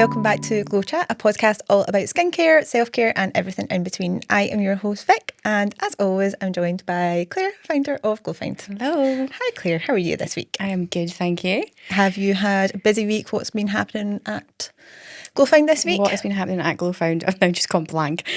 welcome back to GlowChat, a podcast all about skincare, self-care and everything in between. I am your host Vic, and as always I'm joined by Claire, founder of GlowFound. Hello. Hi Claire, how are you this week? I am good, thank you. Have you had a busy week? What's been happening at GlowFound this week? What has been happening at GlowFound? I've now just gone blank.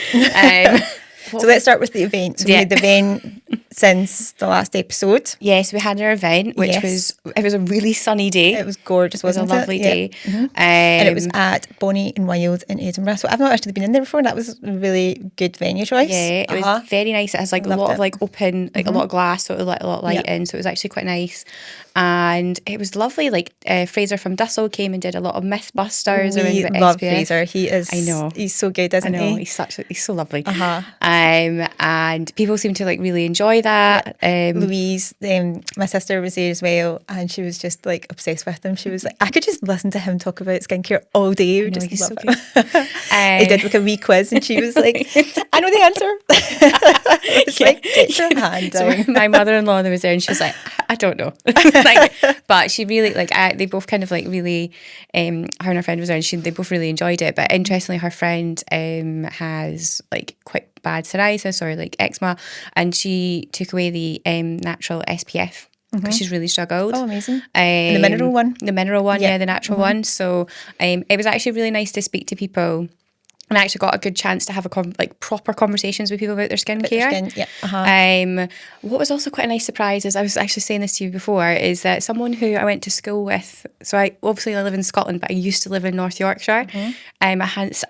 So let's start with the event. So we had the event since the last episode. Yes, we had our event, which was a really sunny day. It was gorgeous, wasn't it? It was a lovely day. Yeah. Mm-hmm. And it was at Bonnie and Wild in Edinburgh. So I've not actually been in there before, and that was a really good venue choice. Yeah, it was very nice. It has like Loved a lot it. of like open, like a lot of glass, so it let a lot of light in. So it was actually quite nice. And it was lovely. Like Fraser from Dussel came and did a lot of Mythbusters around the love SPF. Fraser. He is. I know. He's so good, isn't I know. he? He's so lovely. And people seem to like really enjoy that. Louise, my sister, was there as well, and she was just like obsessed with him. She was like, I could just listen to him talk about skincare all day. I just he's love so it. He did like a wee quiz, and she was like, I know the answer. It's like, get your hand down. So my mother-in-law was there, and she was like, I don't know. But she really they both kind of like really, her and her friend was there, and they both really enjoyed it. But interestingly, her friend has like quite bad psoriasis or like eczema, and she took away the natural SPF because she's really struggled. Oh, amazing. The mineral one? The mineral one, yeah, the natural one. So it was actually really nice to speak to people. And I actually got a good chance to have proper conversations with people about their skincare. What was also quite a nice surprise is, I was actually saying this to you before, is that someone who I went to school with, so I live in Scotland, but I used to live in North Yorkshire. I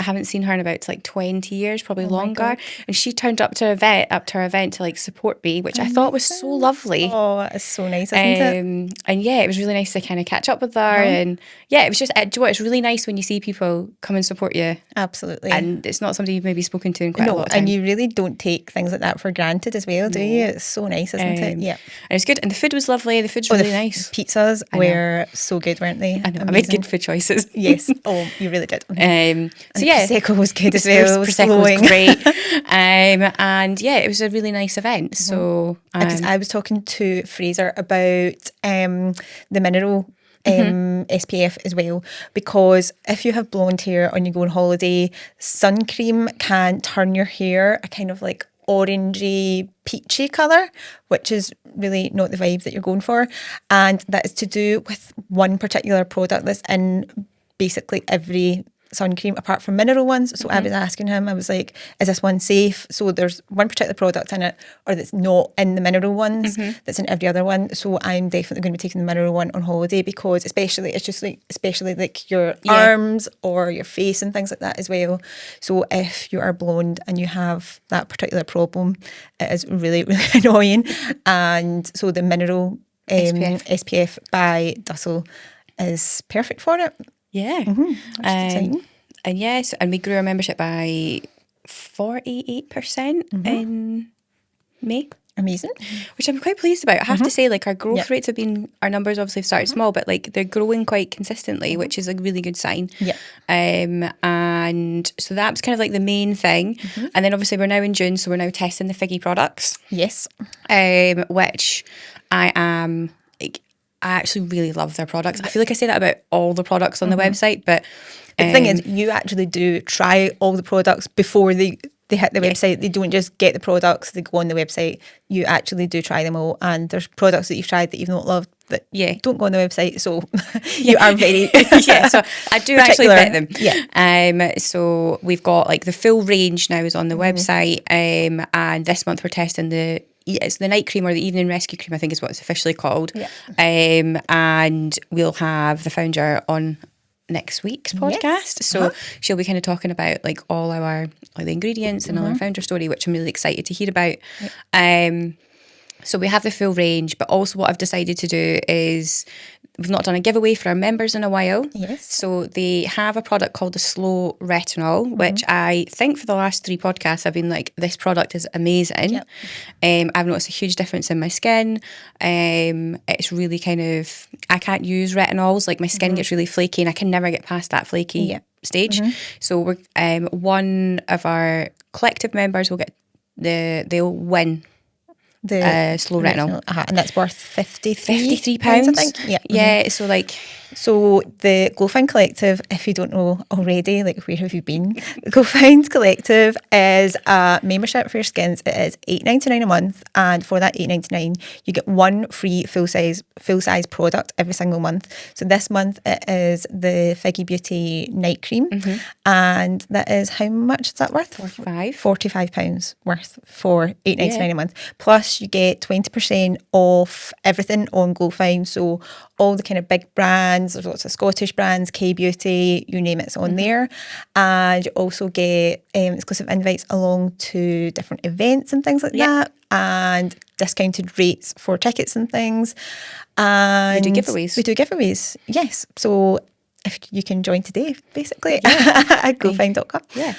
haven't seen her in about like 20 years, probably longer. And she turned up to our event to like support me, which I thought was so lovely. Oh, that is so nice, isn't it? And yeah, it was really nice to kind of catch up with her. And yeah, it was just, do you know what, it's really nice when you see people come and support you. Absolutely. And it's not somebody you've maybe spoken to in quite a lot of time. And you really don't take things like that for granted as well, do you? It's so nice, isn't it? Yeah. And it's good. And the food was lovely. The food's really nice. Pizzas were so good, weren't they? I know. Amazing. I made good food choices. Yes. Oh, you really did. So yeah. Prosecco was good as well. Prosecco was great. And yeah, it was a really nice event. So because I was talking to Fraser about the mineral SPF as well, because if you have blonde hair and you go on holiday, sun cream can turn your hair a kind of like orangey peachy colour, which is really not the vibe that you're going for, and that is to do with one particular product that's in basically every sun cream apart from mineral ones. So I was asking him, I was like, is this one safe? So there's one particular product in it, or that's not in the mineral ones, that's in every other one. So I'm definitely going to be taking the mineral one on holiday, because especially like your arms or your face and things like that as well. So if you are blonde and you have that particular problem, it is really, really annoying. And so the mineral SPF by Dussel is perfect for it. Yeah. And yes, and we grew our membership by 48% in May. Amazing. Which I'm quite pleased about. I have to say, like, our growth rates have been, our numbers obviously have started small, but like they're growing quite consistently, which is a really good sign. Yeah. And so that's kind of like the main thing. And then obviously we're now in June, so we're now testing the Figgy products. Yes. Which I am like, I actually really love their products. I feel like I say that about all the products on the website, but the thing is, you actually do try all the products before they hit the website. They don't just get the products, they go on the website. You actually do try them all, and there's products that you've tried that you've not loved that don't go on the website. So you are very so I do actually vet them. Yeah. So we've got like the full range now is on the website, and this month we're testing it's the night cream, or the evening rescue cream, I think is what it's officially called. And we'll have the founder on next week's podcast. So she'll be kind of talking about like all our the ingredients and all our founder story, which I'm really excited to hear about. So we have the full range, but also what I've decided to do is, we've not done a giveaway for our members in a while. Yes. So they have a product called the Slow Retinol, which I think for the last 3 podcasts I've been like, this product is amazing. I've noticed a huge difference in my skin. It's really kind of, I can't use retinols, like my skin gets really flaky and I can never get past that flaky stage. So we're one of our collective members will get they'll win The slow retinol. And that's worth £53, £53. I think. Yeah. Yeah, so like... So the GlowFound Collective, if you don't know already, like where have you been? The GlowFound Collective is a membership for your skins. It is $8.99 a month, and for that $8.99 you get one free full size product every single month. So this month it is the Figgy Beauty night cream, and that is, how much is that worth? £45 worth for $8.99 a month. Plus you get 20% off everything on GlowFound. So all the kind of big brands, there's lots of Scottish brands, K-Beauty, you name it's on there. And you also get exclusive invites along to different events and things like that, and discounted rates for tickets and things. And we do giveaways. Yes. So if you can join today, basically, at glowfind.com. Yeah.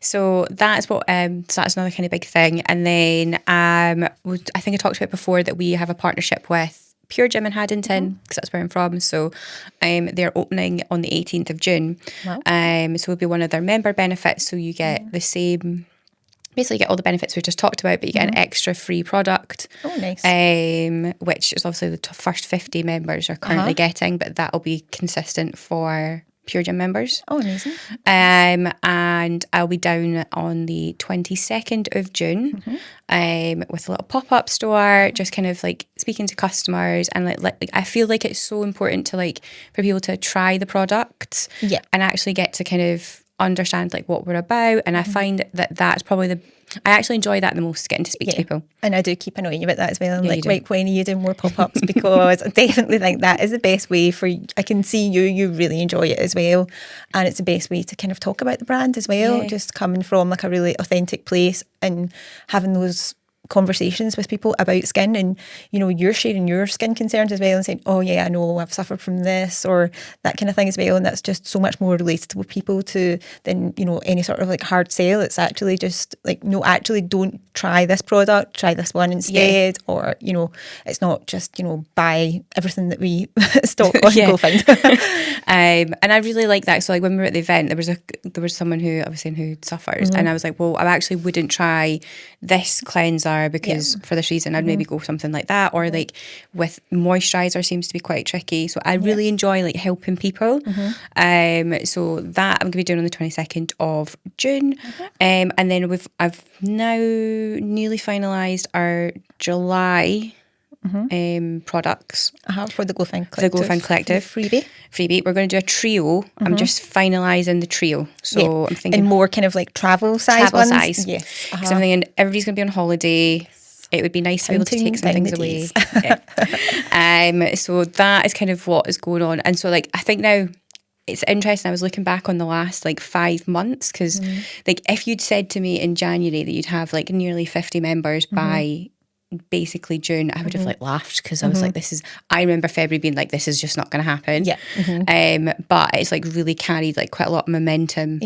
So that's what. So that's another kind of big thing. And then I think I talked about before that we have a partnership with Pure Gym in Haddington, because that's where I'm from. So they're opening on the 18th of June. Wow. So it'll be one of their member benefits. So you get the same, basically get all the benefits we just talked about, but you get an extra free product. Oh, nice. Which is obviously the first 50 members are currently getting, but that'll be consistent for Pure Gym members. Oh, amazing. And I'll be down on the 22nd of June with a little pop-up store, just kind of like speaking to customers, and like I feel like it's so important to like for people to try the products and actually get to kind of understand like what we're about. And I find that that's probably I actually enjoy that the most, getting to speak to people. And I do keep annoying you about that as well. I'm like, right, when are you doing more pop-ups? Because I definitely think that is the best way for, I can see you really enjoy it as well. And it's the best way to kind of talk about the brand as well. Just coming from like a really authentic place and having those conversations with people about skin, and you know, you're sharing your skin concerns as well and saying, oh yeah, I know I've suffered from this or that kind of thing as well. And that's just so much more relatable with people to than, you know, any sort of like hard sell. It's actually just like, no, actually don't try this product, try this one instead. Or, you know, it's not just, you know, buy everything that we stock on GlowFound. And I really like that. So like when we were at the event, there was someone who I was saying who suffers, and I was like, well, I actually wouldn't try this cleanser because for this reason I'd maybe go something like that, or like with moisturizer seems to be quite tricky. So I really enjoy like helping people. So that I'm going to be doing on the 22nd of June. And then I've now nearly finalised our July products For the GlowFound Collective. The GlowFound Collective. Freebie. We're going to do a trio. I'm just finalising the trio. So I'm thinking... And more kind of like travel size ones? Size. Yes. Because I'm thinking everybody's going to be on holiday. It would be nice to be able to take some things away. So that is kind of what is going on. And so like, I think now... It's interesting. I was looking back on the last like 5 months, because like if you'd said to me in January that you'd have like nearly 50 members by basically June, I would have like laughed, because I was like, I remember February being like, this is just not going to happen. But it's like really carried like quite a lot of momentum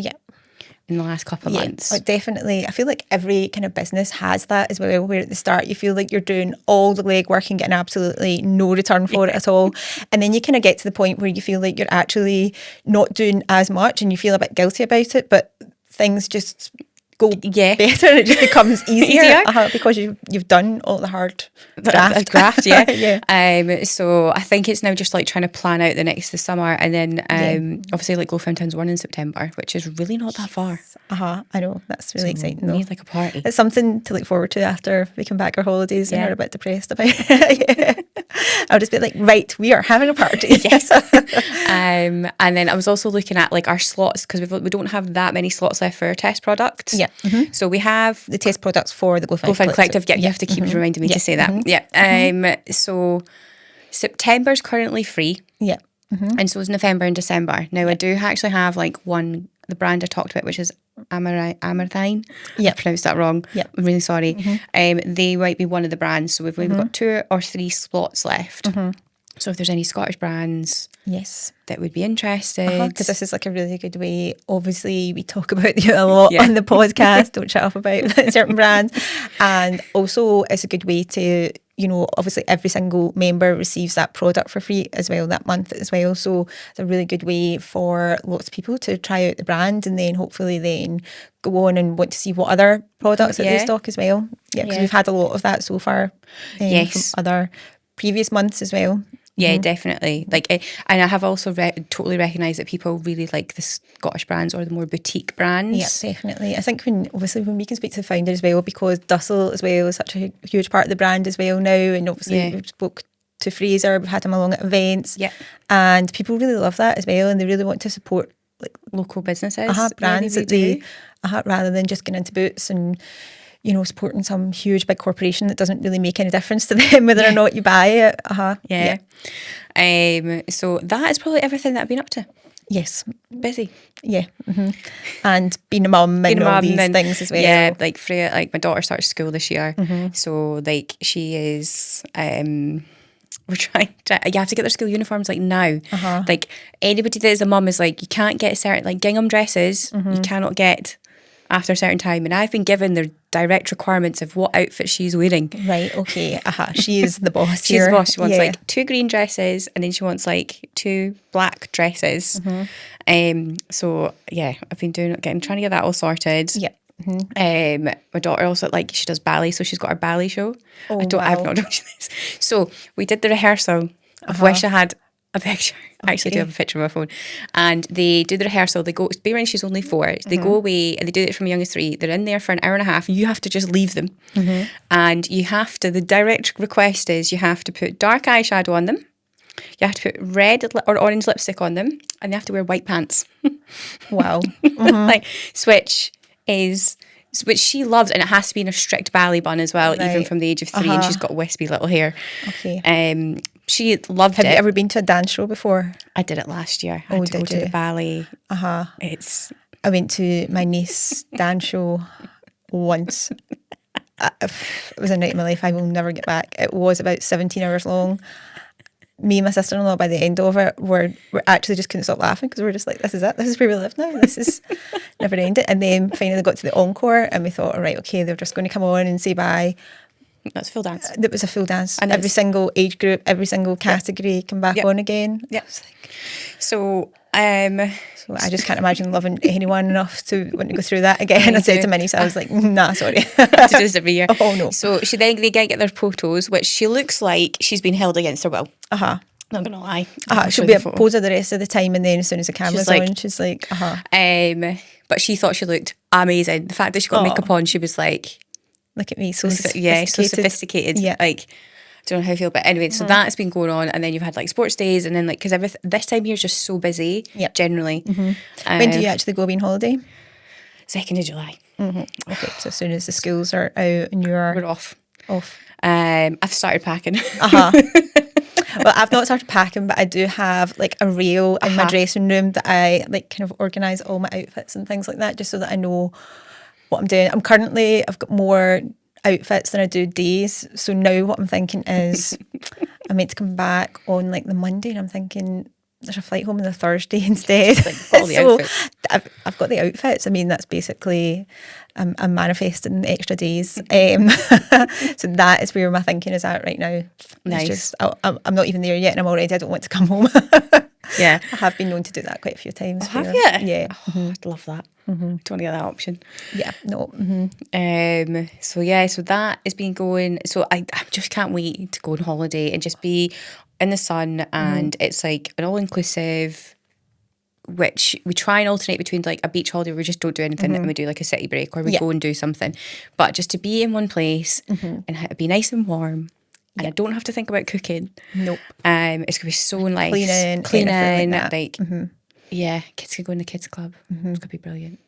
in the last couple of months. Definitely. I feel like every kind of business has that as well, where at the start you feel like you're doing all the legwork and getting absolutely no return for it at all. And then you kind of get to the point where you feel like you're actually not doing as much and you feel a bit guilty about it, but things just go better and it just becomes easier because you've done all the hard graft. So I think it's now just like trying to plan out the next this summer, and then obviously like GlowFound Town's one in September, which is really not that far. I know, that's really exciting though. We need like a party. It's something to look forward to after we come back our holidays and we're a bit depressed about it. I'll just be like, right, we are having a party. And then I was also looking at like our slots, because we don't have that many slots left for our test products. So we have the test products for the GlowFound Collective. You have to keep reminding me to say that. So September's currently free. And so is November and December. Now I do actually have like the brand I talked about, which is Amaranthine. I pronounced that wrong. I'm really sorry. They might be one of the brands. So we've got 2 or 3 slots left. So if there's any Scottish brands that would be interested. Because this is like a really good way. Obviously, we talk about you a lot on the podcast. Don't shut up about certain brands. And also, it's a good way to, you know, obviously every single member receives that product for free as well that month as well. So it's a really good way for lots of people to try out the brand and then hopefully then go on and want to see what other products that they stock as well. Yeah, because we've had a lot of that so far from other previous months as well. Yeah, definitely. Like, and I have also totally recognised that people really like the Scottish brands or the more boutique brands. Yeah, definitely. I think when we can speak to the founder as well, because Dussel as well is such a huge part of the brand as well now, and obviously we spoke to Fraser, we've had him along at events, and people really love that as well, and they really want to support like local businesses, brands that they rather than just getting into Boots and supporting some huge big corporation that doesn't really make any difference to them whether or not you buy it. So that is probably everything that I've been up to. Yes. Busy. Yeah. And being a mum and all these things as well. Yeah, like Freya, like my daughter starts school this year, so like she is we're trying to, you have to get their school uniforms like now. Like anybody that is a mum is like, you can't get certain like gingham dresses, you cannot get after a certain time, and I've been given their direct requirements of what outfit she's wearing. Right, okay. She is the boss She's the boss. She wants like 2 green dresses, and then she wants like 2 black dresses. So yeah, I've been trying to get that all sorted. My daughter also, like, she does ballet, so she's got her ballet show. I've not done this. So we did the rehearsal. I wish I had a picture. I actually do have a picture on my phone. And they do the rehearsal. They go, bear in mind she's only 4. They go away and they do it from young as 3. They're in there for an hour and a half. You have to just leave them. And you have to, the direct request is you have to put dark eyeshadow on them. You have to put red or orange lipstick on them. And they have to wear white pants. Wow. Like, which she loves, and it has to be in a strict ballet bun as well, even from the age of 3, and she's got wispy little hair. She loved it. Have you ever been to a dance show before? I did it last year. I had to go to the ballet. I went to my niece's dance show once. It was a night of my life I will never get back. It was about 17 hours long. Me and my sister-in-law, by the end of it, were actually just couldn't stop laughing, because we were just like, this is it. This is where we live now. This is never ended. And then finally got to the encore, and we thought, all right, okay, they're just going to come on and say bye. That's a full dance. It was a full dance. And every single age group, every single category come back on again. So I just can't imagine loving anyone enough to want to go through that again. I said to my niece, I was like, nah, sorry. To do this every year. Oh no. So they get their photos, which she looks like she's been held against her will. Not gonna lie. She'll be a poser the rest of the time, and then as soon as the camera's on, she's like, But she thought she looked amazing. The fact that she got makeup on, she was like, look at me, so sophisticated. Like, I don't know how I feel, but anyway, so that's been going on, and then you've had like sports days, and then like, because this time here is just so busy generally. When do you actually go away on holiday? 2nd of July. Okay, so as soon as the schools are out and we're off. I've started packing. Well, I've not started packing, but I do have like a rail in my dressing room that I like kind of organise all my outfits and things like that, just so that I know what I'm doing. I've got more outfits than I do days. So now what I'm thinking is I'm meant to come back on like the Monday, and I'm thinking there's a flight home on the Thursday instead. Like all the outfits. I've got the outfits. I mean, that's basically I'm manifesting extra days. So that is where my thinking is at right now. Nice. I'm not even there yet, and I'm already, I don't want to come home. I have been known to do that quite a few times. Have you? Yeah. I'd love that. Do you want to get that option? Yeah, no. So that has been going. So I just can't wait to go on holiday and just be in the sun, and it's like an all-inclusive, which we try and alternate between like a beach holiday where we just don't do anything and we do like a city break, or we go and do something, but just to be in one place and be nice and warm. And I don't have to think about cooking. Nope. It's gonna be so nice. Cleaning, like kids can go in the kids club. It's gonna be brilliant.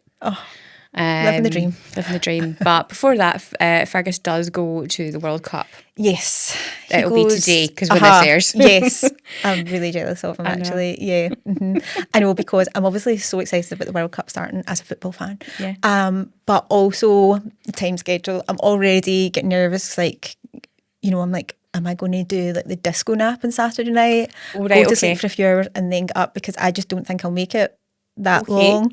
Living the dream. Living the dream. But before that, Fergus does go to the World Cup. Yes. It'll be today, because when this airs. Yes. I'm really jealous of him, actually. Yeah. I know, because I'm obviously so excited about the World Cup starting as a football fan. Yeah. But also the time schedule. I'm already getting nervous. Like, I'm like, am I going to do like the disco nap on Saturday night? Oh, right, go to sleep for a few hours and then get up, because I just don't think I'll make it that long.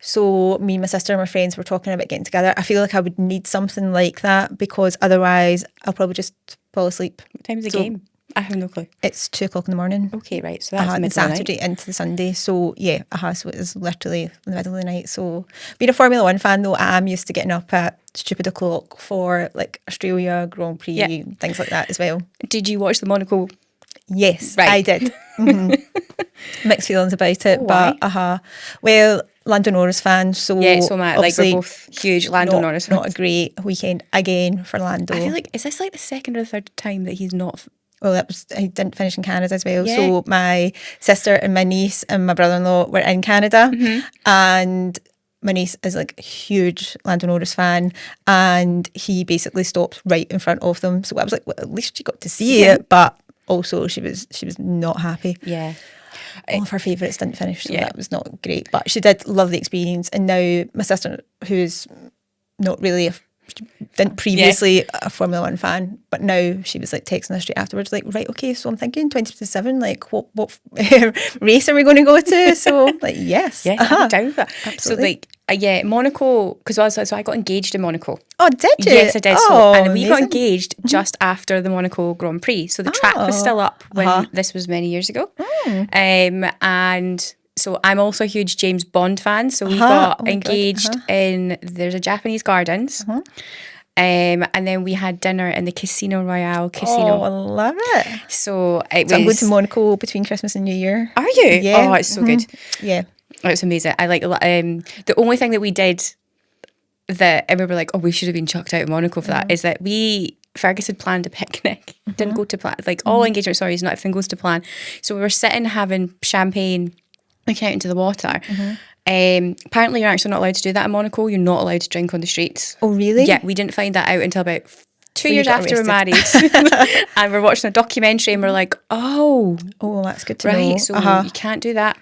So me and my sister and my friends were talking about getting together. I feel like I would need something like that, because otherwise I'll probably just fall asleep. What time's the game? I have no clue. It's 2:00 in the morning. Okay, right. So that's the The middle of the Saturday night. into the Sunday. So yeah, so it is literally in the middle of the night. So being a Formula One fan though, I am used to getting up at stupid o'clock for like Australia Grand Prix, things like that as well. Did you watch the Monaco? Yes, Right. I did. Mixed feelings about it, Why? but well, Lando Norris fan, so Yeah, so am I. Like, obviously we're both huge Lando Norris fans. Not a great weekend again for Lando. I feel like, is this like the second or third time that he's not? Well, he didn't finish in Canada as well. Yeah. So my sister and my niece and my brother-in-law were in Canada, and my niece is like a huge Lando Norris fan, and he basically stopped right in front of them. So I was like, well, at least she got to see it, but also she was not happy. Yeah. All of her favourites didn't finish, so that was not great. But she did love the experience. And now my sister, who's not really didn't previously a Formula One fan, but now she was like texting us straight afterwards, like, right, okay, so I'm thinking 2027, like what race are we going to go to? So like, yes, I'm down for that. Absolutely. So like, Monaco, because I got engaged in Monaco. Oh, did you? Yes, I did. Oh, and we got amazing. engaged just after the Monaco Grand Prix. So the track was still up when this was many years ago. And so I'm also a huge James Bond fan. So we got engaged in, there's a Japanese gardens. And then we had dinner in the Casino Royale casino. Oh, I love it. So it was... So I'm going to Monaco between Christmas and New Year. Are you? Yeah. Oh, it's so good. Yeah. It's amazing. I like the only thing that we did that I remember like, oh, we should have been chucked out of Monaco for that, is that Fergus had planned a picnic. Didn't go to plan. Like all engagement stories, not everything goes to plan. So we were sitting having champagne, looking out into the water. Apparently you're actually not allowed to do that in Monaco. You're not allowed to drink on the streets. Oh, really? Yeah, we didn't find that out until about 2 you years got after we're married. And we're watching a documentary and we're like, oh, that's good to know. right, so you can't do that.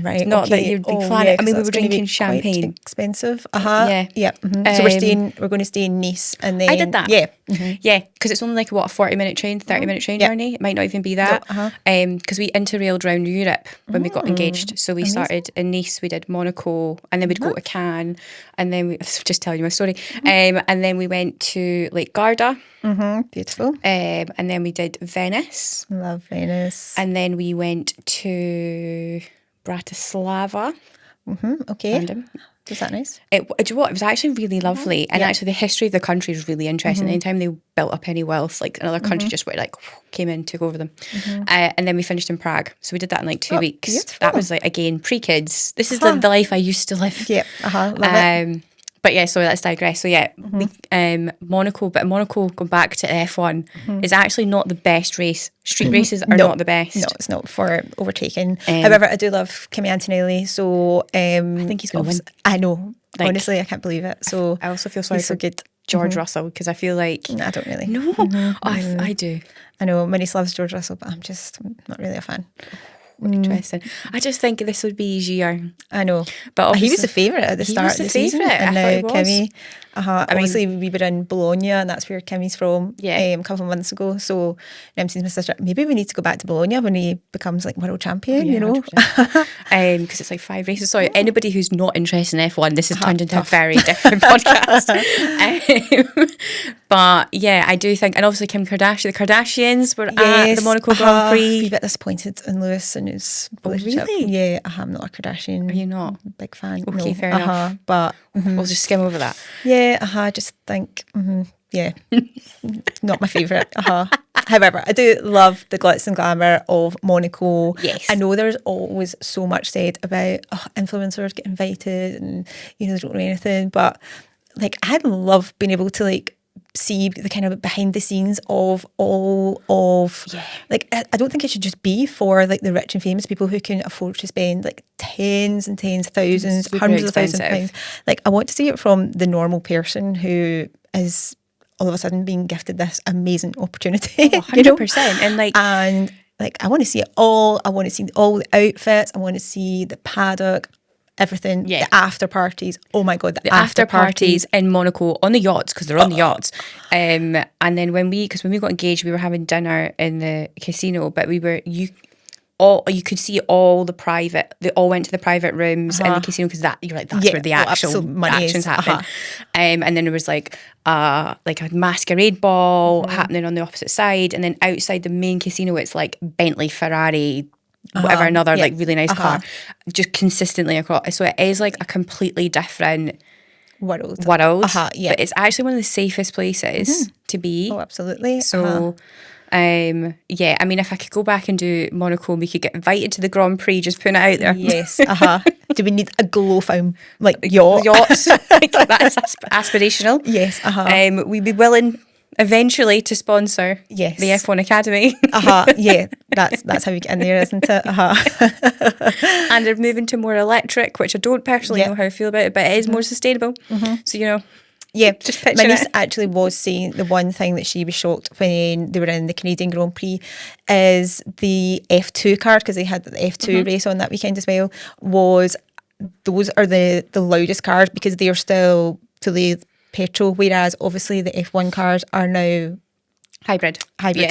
Right. Not that you'd be planning. I mean, we were drinking champagne. Expensive. Yeah. Yeah. So we're going to stay in Nice, and then I did that. Yeah. Yeah, because it's only like, what, a 40-minute train, 30-minute train journey? It might not even be that. Because we interrailed around Europe when we got engaged. So we started in Nice, we did Monaco, and then we'd go to Cannes, and then just telling you my story. And then we went to Lake Garda. Beautiful. And then we did Venice. Love Venice. And then we went to Bratislava. Okay. Random. Was that nice? Do you know what? It was actually really lovely. And actually the history of the country is really interesting. Anytime they built up any wealth, like another country just went like, came in, took over them. And then we finished in Prague. So we did that in like 2 weeks. Beautiful. That was like, again, pre-kids. This is the life I used to live. Yeah. Love it. But yeah, so let's digress. So yeah, Monaco, but Monaco, going back to F1, is actually not the best race. Street races are not the best. No, it's not for overtaking. However, I do love Kimi Antonelli, so I think he's going to win. I know. Like, honestly, I can't believe it. So I also feel sorry he's so for good. George Russell, because I feel like... I don't really. No, I do. I know, my niece loves George Russell, but I'm just not really a fan. Interesting. I just think this would be easier. I know, but he was the favourite at the start of the season, and now Kimi. Obviously, we were in Bologna, and that's where Kimi's from. A couple of months ago. So I'm saying to my sister, maybe we need to go back to Bologna when he becomes like world champion. You know, because it's like 5 races. Sorry, anybody who's not interested in F1, this has turned into a very different podcast. But yeah, I do think, and obviously the Kardashians were at the Monaco Grand Prix. A bit disappointed in Lewis and his relationship. Really? Yeah, I'm not a Kardashian. Are you not? Big fan. Okay, no. fair enough. But we'll just skim over that. Yeah, I just think, yeah, not my favourite. However, I do love the glitz and glamour of Monaco. Yes. I know there's always so much said about influencers get invited and, you know, they don't know anything, but like I love being able to like see the kind of behind the scenes of all of like I don't think it should just be for like the rich and famous people who can afford to spend like tens and tens of thousands, hundreds of thousands of pounds. Like I want to see it from the normal person who is all of a sudden being gifted this amazing opportunity. 100%. And like I want to see it all. I want to see all the outfits. I want to see the paddock, everything, the after parties. Oh my God, the after parties in Monaco on the yachts, because they're on the yachts. And then when we got engaged, we were having dinner in the casino, but you could see all the private, they all went to the private rooms in the casino, because that, you're like, that's where the actual action's happening. And then there was like a masquerade ball happening on the opposite side, and then outside the main casino it's like Bentley, Ferrari, whatever, another like really nice car, just consistently across. So it is like a completely different world. But it's actually one of the safest places to be. Oh, absolutely. So I mean, if I could go back and do Monaco and we could get invited to the Grand Prix, just putting it out there. Yes. Do we need a GlowFound yacht? Yachts. That's aspirational. Yes. We'd be willing eventually to sponsor the F1 Academy. Yeah, that's how we get in there, isn't it? And they're moving to more electric, which I don't personally know how I feel about it, but it is more sustainable. So, you know, yeah, just my picture niece it. actually was saying the one thing that she was shocked when they were in the Canadian Grand Prix is the F2 cars, because they had the F2 race on that weekend as well, was those are the loudest cars, because they're still fully petrol, whereas obviously the F1 cars are now hybrid.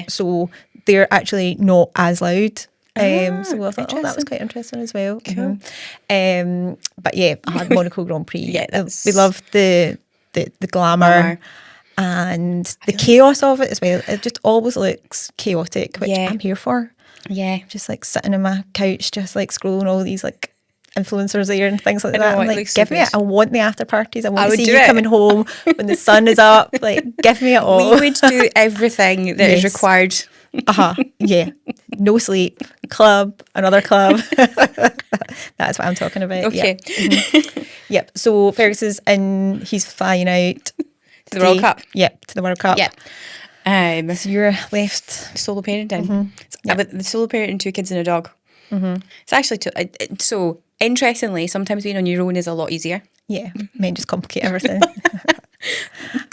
So they're actually not as loud. So I thought, that was quite interesting as well. Cool. But yeah, I had Monaco Grand Prix. We love the glamour and the chaos of it as well. It just always looks chaotic, which I'm here for. Yeah, just like sitting on my couch, just like scrolling all these like influencers there and things like that. I'm like, give me it. I want the after parties. I want to see you coming home when the sun is up. Like, give me it all. We would do everything that is required. Yeah. No sleep. Club. Another club. That's what I'm talking about. Okay. Yep. So Fergus is in. He's flying out to the World Cup. Yep. To the World Cup. Yep. So you're left solo parenting. But the solo parenting, 2 kids and a dog. It's actually so interestingly, sometimes being on your own is a lot easier. Yeah, men just complicate everything.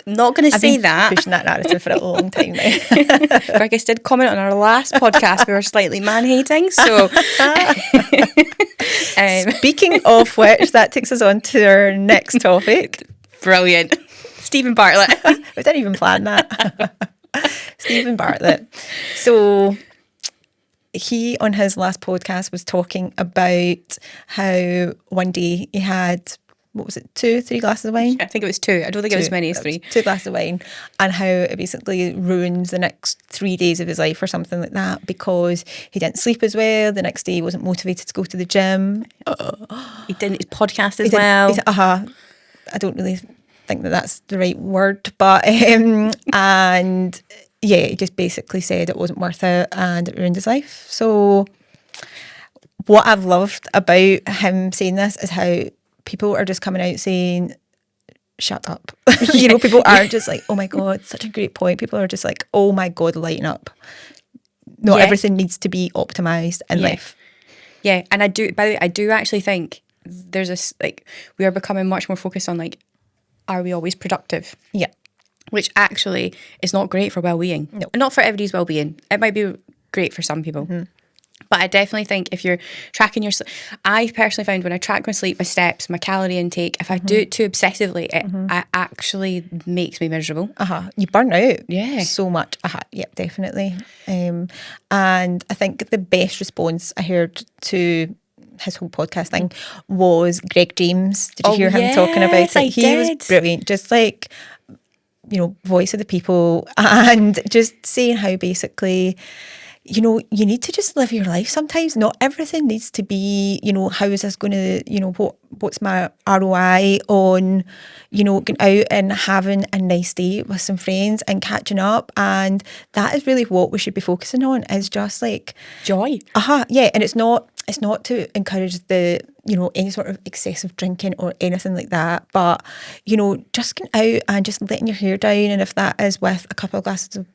I'm not going to say that. Pushing that narrative for a long time now. Fergus did comment on our last podcast, we were slightly man-hating, so... Speaking of which, that takes us on to our next topic. Brilliant. Steven Bartlett. We didn't even plan that. Steven Bartlett. So... he, on his last podcast, was talking about how one day he had, 2-3 glasses of wine? I think it was 2. I don't think it was as many as 3. 2 glasses of wine, and how it basically ruins the next 3 days of his life or something like that, because he didn't sleep as well. The next day he wasn't motivated to go to the gym. He didn't his podcast as well. I don't really think that's the right word, but and... yeah, he just basically said it wasn't worth it and it ruined his life. So what I've loved about him saying this is how people are just coming out saying, shut up. You know, people aren't just like, oh my God, such a great point. People are just like, oh my God, lighten up. Not everything needs to be optimised in life. Yeah, and by the way, I do actually think there's this, like, we are becoming much more focused on, like, are we always productive? Yeah. Which actually is not great for well-being. No. Not for everybody's well-being. It might be great for some people. But I definitely think if you're tracking your sleep, I personally found when I track my sleep, my steps, my calorie intake, if I do it too obsessively, it actually makes me miserable. You burn out so much. Yep, definitely. And I think the best response I heard to his whole podcast thing was Greg James. Did you hear him talking about it? He was brilliant. Just like... you know, voice of the people, and just saying how basically, you know, you need to just live your life sometimes. Not everything needs to be, you know, how is this going to, you know, what's my ROI on, you know, going out and having a nice day with some friends and catching up. And that is really what we should be focusing on, is just like joy. Yeah. And it's not to encourage the, you know, any sort of excessive drinking or anything like that, but, you know, just getting out and just letting your hair down, and if that is with a couple of glasses of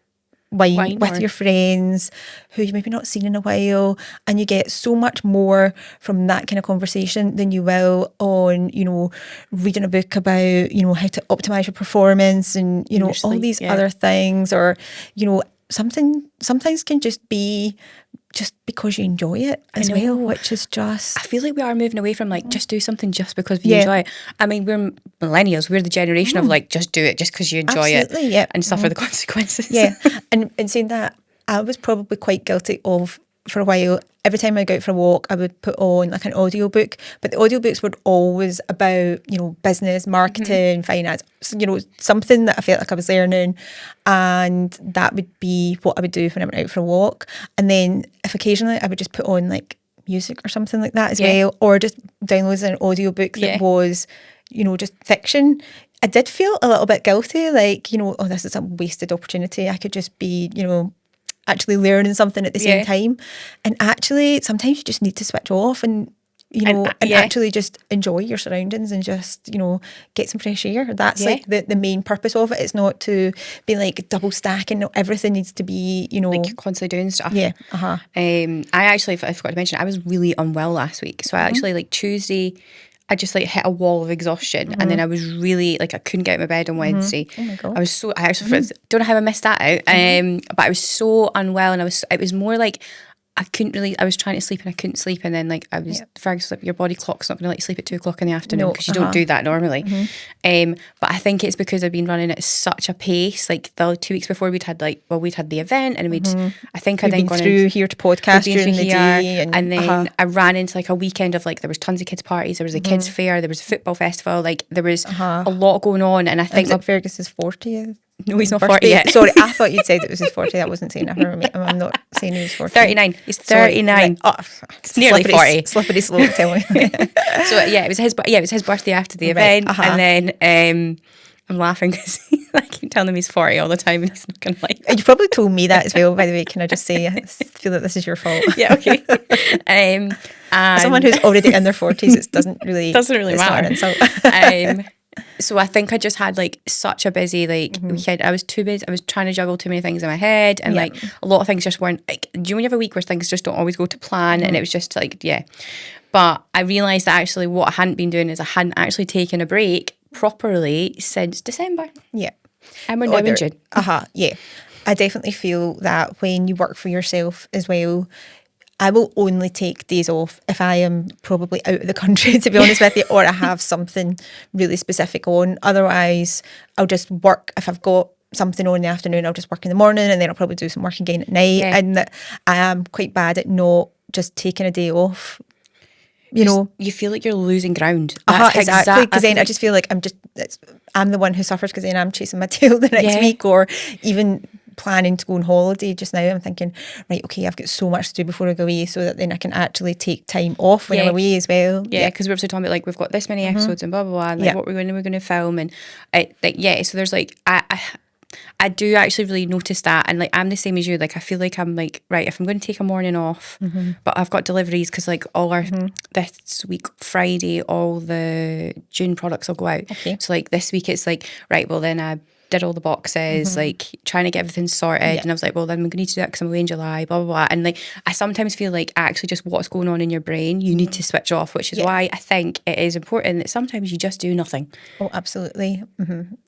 wine with your friends who you maybe not seen in a while, and you get so much more from that kind of conversation than you will on, you know, reading a book about, you know, how to optimise your performance and, you know, all these other things, or, you know, sometimes can just be just because you enjoy it as well, which is just... I feel like we are moving away from like just do something just because you enjoy it. I mean, we're millennials. We're the generation of like just do it just because you enjoy it and suffer the consequences. Yeah, and saying that, I was probably quite guilty of, for a while, every time I go out for a walk, I would put on like an audiobook, but the audiobooks were always about, you know, business, marketing, finance, you know, something that I felt like I was learning, and that would be what I would do when I went out for a walk. And then if occasionally I would just put on like music or something like that as well, or just download an audiobook that was, you know, just fiction. I did feel a little bit guilty, like, you know, oh, this is a wasted opportunity. I could just be, you know, actually learning something at the same time. And actually, sometimes you just need to switch off and, you know, and actually just enjoy your surroundings and just, you know, get some fresh air. That's like the main purpose of it. It's not to be like double stacking. Everything needs to be, you know, like constantly doing stuff. Yeah. I actually, I forgot to mention, I was really unwell last week. So I actually, like Tuesday, I just like hit a wall of exhaustion, and then I was really like, I couldn't get out of my bed on Wednesday. Oh my God. I was so, I actually don't know how I missed that out. But I was so unwell, and it was more like I couldn't really, I was trying to sleep and I couldn't sleep, and then like I was, Fergus was like, your body clock's not going to let you sleep at 2 o'clock in the afternoon because you don't do that normally. But I think it's because I've been running at such a pace. Like the 2 weeks before we'd had the event, and I think I'd then gone through here to podcast during the day, and then I ran into like a weekend of like, there was tons of kids parties, there was a kids fair, there was a football festival, like there was a lot going on. And I think that Fergus's 40th. No, he's not 40 yet. Sorry, I thought you'd said it was his 40. I wasn't saying that. I'm not saying he was 40. 39. He's 39. Sorry, it's nearly 40. Slippery slope, tell me. So yeah, it was his birthday after the event, and then I'm laughing because I keep telling him he's 40 all the time, and he's not going to like that. You probably told me that as well, by the way. Can I just say, I feel that this is your fault. Yeah, okay. As someone who's already in their 40s, it doesn't really matter. Not an insult. So I think I just had like such a busy weekend. I was too busy. I was trying to juggle too many things in my head, and like a lot of things just weren't like, do you know when you have a week where things just don't always go to plan? And it was just like, but I realised that actually what I hadn't been doing is I hadn't actually taken a break properly since December. And we're now in June. Yeah. I definitely feel that when you work for yourself as well, I will only take days off if I am probably out of the country, to be honest with you, or I have something really specific on. Otherwise, I'll just work. If I've got something on in the afternoon, I'll just work in the morning, and then I'll probably do some work again at night. And I am quite bad at not just taking a day off. You know, you feel like you're losing ground. Exactly. Because then I just feel like I'm the one who suffers, because then I'm chasing my tail the next week, or even planning to go on holiday just now. I'm thinking, right, okay, I've got so much to do before I go away, so that then I can actually take time off when I'm away as well. Because we're also talking about like, we've got this many episodes and blah blah blah, and like what we're going to film, and so there's like I do actually really notice that, and like I'm the same as you. Like I feel like I'm like, right, if I'm going to take a morning off, but I've got deliveries, because like all our this week Friday, all the June products will go out. So like this week it's like, right, well then I did all the boxes, like trying to get everything sorted, and I was like, well then I'm going to need to do that because I'm away in July, blah blah blah. And like I sometimes feel like actually just what's going on in your brain, you need to switch off, which is why I think it is important that sometimes you just do nothing. Oh, absolutely.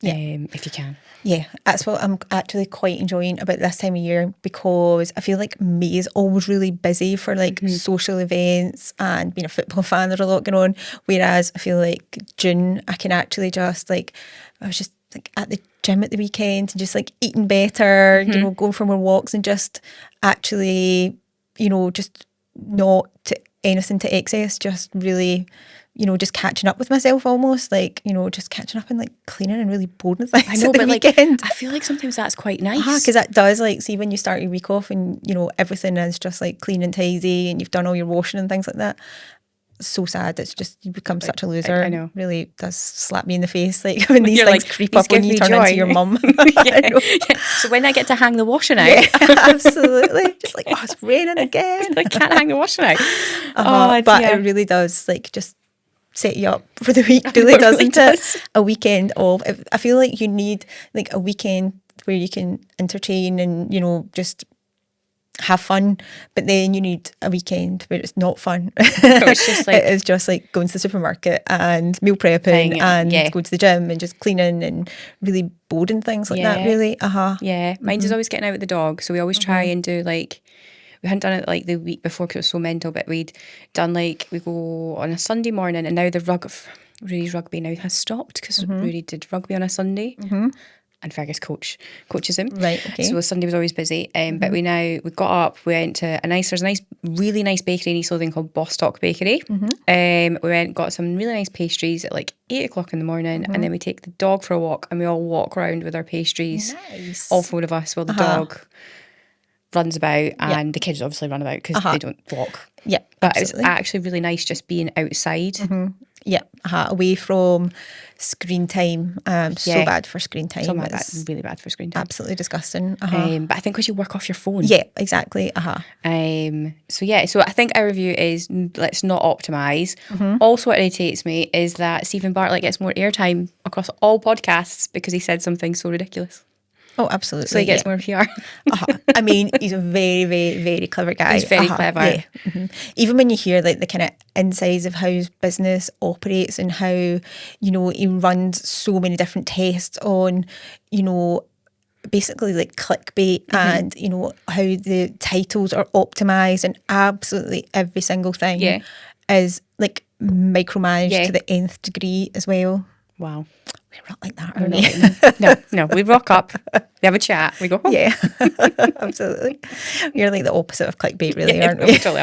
If you can. Yeah, that's what I'm actually quite enjoying about this time of year, because I feel like May is always really busy for like social events, and being a football fan, there's a lot going on. Whereas I feel like June, I can actually just like, I was just like at the gym at the weekend and just like eating better, you know, going for more walks, and just actually, you know, just not to anything to excess, just really, you know, just catching up with myself almost, like, you know, just catching up and like cleaning and really boring things. I know, but weekend. Like, I feel like sometimes that's quite nice. Because that does, like, see when you start your week off and, you know, everything is just like clean and tidy and you've done all your washing and things like that. So sad. It's just, you become such a loser. I know. Really does slap me in the face, like when these things like, creep up when you turn into your mum. So when I get to hang the washing out, absolutely, just like, oh, it's raining again. I can't hang the washing out. But it really does, like, just set you up for the week. Really doesn't it? A weekend of, I feel like you need like a weekend where you can entertain and, you know, just have fun, but then you need a weekend where it's not fun. It's just like, it is just like going to the supermarket and meal prepping and going to the gym and just cleaning and really boring things like that, really. Mine's is always getting out with the dog, so we always try and do like, we hadn't done it like the week before because it was so mental, but we'd done like, we go on a Sunday morning, and now the Rudy's rugby now has stopped because Rudy did rugby on a Sunday. and Fergus coaches him. Right, okay. So Sunday was always busy. But we got up, we went to there's a really nice bakery in East Lothian called Bostock Bakery. We went, got some really nice pastries at like 8 o'clock in the morning, and then we take the dog for a walk, and we all walk around with our pastries. Nice. All 4 of us, while the dog runs about, and the kids obviously run about because they don't walk. Yeah, but absolutely. it was actually really nice just being outside. Yeah, away from screen time. So bad for screen time. So bad, really bad for screen time. Absolutely disgusting. But I think because you work off your phone. Yeah, exactly. So I think our review is let's not optimise. Also, what irritates me is that Steven Bartlett gets more airtime across all podcasts because he said something so ridiculous. Oh, absolutely. So he gets more PR. I mean, he's a very, very, very clever guy. He's very clever. Yeah. Even when you hear like the kind of insides of how his business operates and how, you know, he runs so many different tests on, you know, basically like clickbait and, you know, how the titles are optimised, and absolutely every single thing is like micromanaged to the nth degree as well. Wow. We're not like that, are we? No, we rock up, we have a chat, we go home. Yeah, absolutely. We're like the opposite of clickbait, really, aren't we? We totally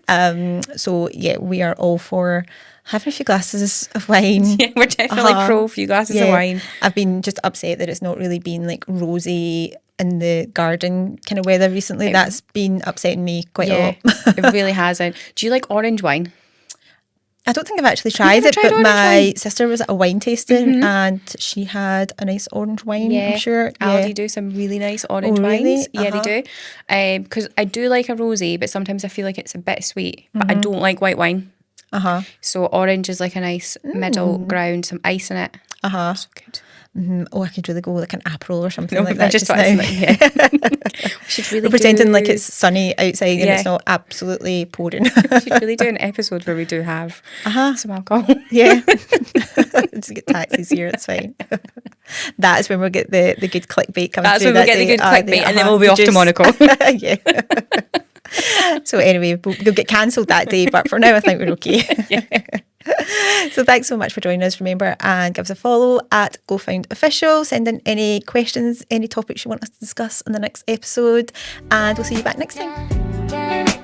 are. So, yeah, we are all for having a few glasses of wine. Yeah, we're definitely pro a few glasses of wine. I've been just upset that it's not really been like rosy in the garden kind of weather recently. That's been upsetting me quite a lot. It really hasn't. Do you like orange wine? I don't think I've actually tried it, but my sister was at a wine tasting and she had a nice orange wine, I'm sure. Aldi do some really nice orange wines. Yeah, they do. Because I do like a rosé, but sometimes I feel like it's a bit sweet. But I don't like white wine. So orange is like a nice middle ground, some ice in it. So good. Oh, I could really go like an Aperol or something like that. Just now. We should really pretending like it's sunny outside and it's not absolutely pouring. We should really do an episode where we do have some alcohol. Yeah. Just get taxis here, it's fine. That's when we'll get the good clickbait coming through. That's when we'll get the good clickbait and then we'll be off to Monaco. Yeah. So anyway, we'll get cancelled that day, but for now I think we're okay. So thanks so much for joining us. Remember, and give us a follow at GlowFound Official. Send in any questions, any topics you want us to discuss in the next episode, and we'll see you back next time.